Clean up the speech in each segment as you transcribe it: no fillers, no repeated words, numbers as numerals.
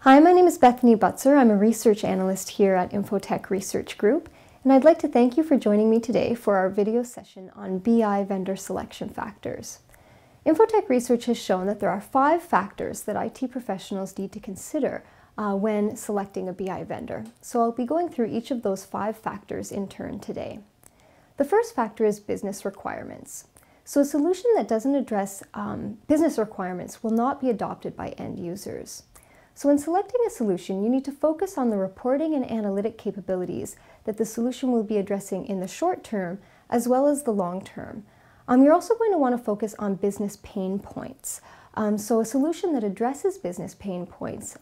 Hi, my name is Bethany Butzer. I'm a research analyst here at Infotech Research Group, and I'd like to thank you for joining me today for our video session on BI vendor selection factors. Infotech Research has shown that there are 5 factors that IT professionals need to consider when selecting a BI vendor. So I'll be going through each of those 5 factors in turn today. The first factor is business requirements. So a solution that doesn't address business requirements will not be adopted by end users. So when selecting a solution, you need to focus on the reporting and analytic capabilities that the solution will be addressing in the short term as well as the long term. You're also going to want to focus on business pain points. So a solution that addresses business pain points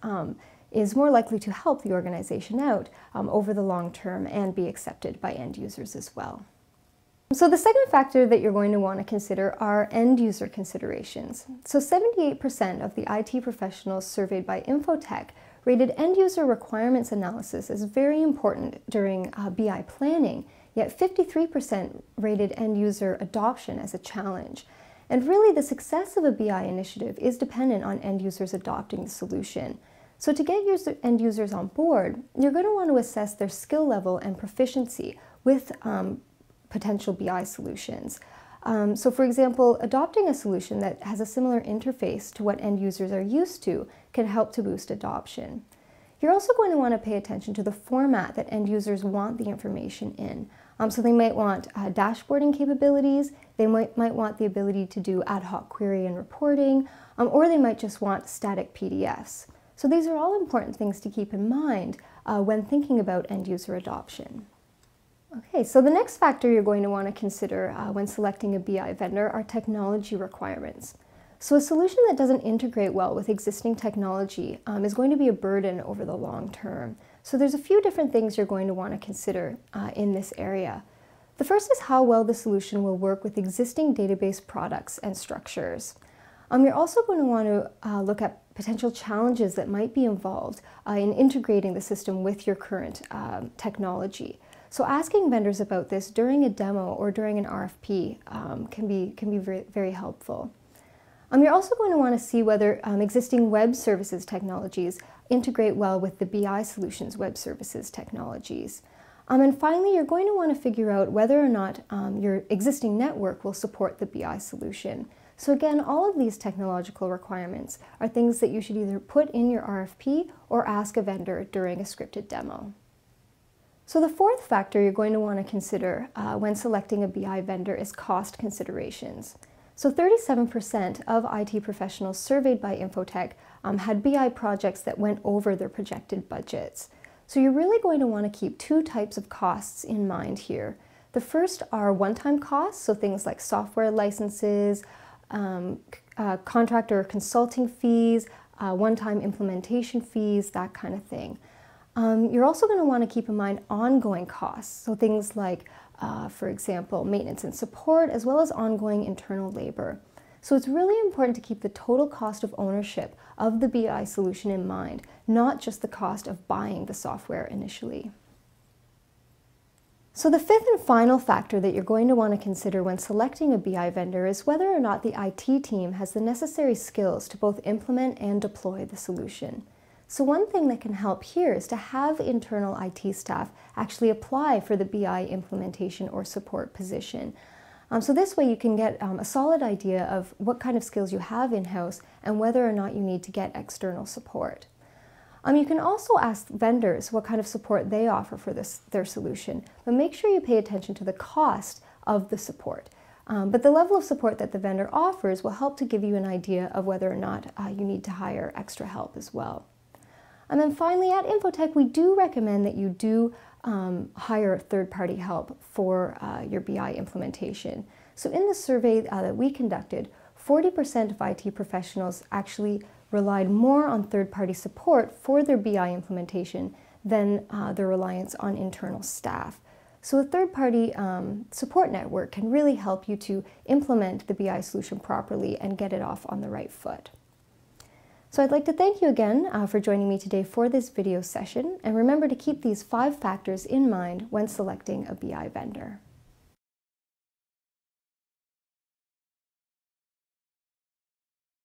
is more likely to help the organization out over the long term and be accepted by end users as well. So the second factor that you're going to want to consider are end user considerations. So 78% of the IT professionals surveyed by Infotech rated end user requirements analysis as very important during BI planning, yet 53% rated end user adoption as a challenge. And really the success of a BI initiative is dependent on end users adopting the solution. So to get end users on board, you're going to want to assess their skill level and proficiency with potential BI solutions. So for example, adopting a solution that has a similar interface to what end users are used to can help to boost adoption. You're also going to want to pay attention to the format that end users want the information in. So they might want dashboarding capabilities, they might want the ability to do ad hoc query and reporting, or they might just want static PDFs. So these are all important things to keep in mind when thinking about end user adoption. Okay, so the next factor you're going to want to consider when selecting a BI vendor are technology requirements. So a solution that doesn't integrate well with existing technology is going to be a burden over the long term. So there's a few different things you're going to want to consider in this area. The first is how well the solution will work with existing database products and structures. You're also going to want to look at potential challenges that might be involved in integrating the system with your current technology. So asking vendors about this during a demo or during an RFP can be very, very helpful. You're also going to want to see whether existing web services technologies integrate well with the BI Solutions web services technologies. And finally, you're going to want to figure out whether or not your existing network will support the BI solution. So again, all of these technological requirements are things that you should either put in your RFP or ask a vendor during a scripted demo. So the fourth factor you're going to want to consider when selecting a BI vendor is cost considerations. So 37% of IT professionals surveyed by Infotech had BI projects that went over their projected budgets. So you're really going to want to keep 2 types of costs in mind here. The first are one-time costs, so things like software licenses, contractor or consulting fees, one-time implementation fees, that kind of thing. You're also going to want to keep in mind ongoing costs, so things like, for example, maintenance and support, as well as ongoing internal labor. So it's really important to keep the total cost of ownership of the BI solution in mind, not just the cost of buying the software initially. So the fifth and final factor that you're going to want to consider when selecting a BI vendor is whether or not the IT team has the necessary skills to both implement and deploy the solution. So one thing that can help here is to have internal IT staff actually apply for the BI implementation or support position. So this way you can get a solid idea of what kind of skills you have in-house and whether or not you need to get external support. You can also ask vendors what kind of support they offer for their solution, but make sure you pay attention to the cost of the support. But the level of support that the vendor offers will help to give you an idea of whether or not you need to hire extra help as well. And then finally, at Infotech, we do recommend that you do hire third-party help for your BI implementation. So in the survey that we conducted, 40% of IT professionals actually relied more on third-party support for their BI implementation than their reliance on internal staff. So a third-party support network can really help you to implement the BI solution properly and get it off on the right foot. So I'd like to thank you again for joining me today for this video session, and remember to keep these 5 factors in mind when selecting a BI vendor.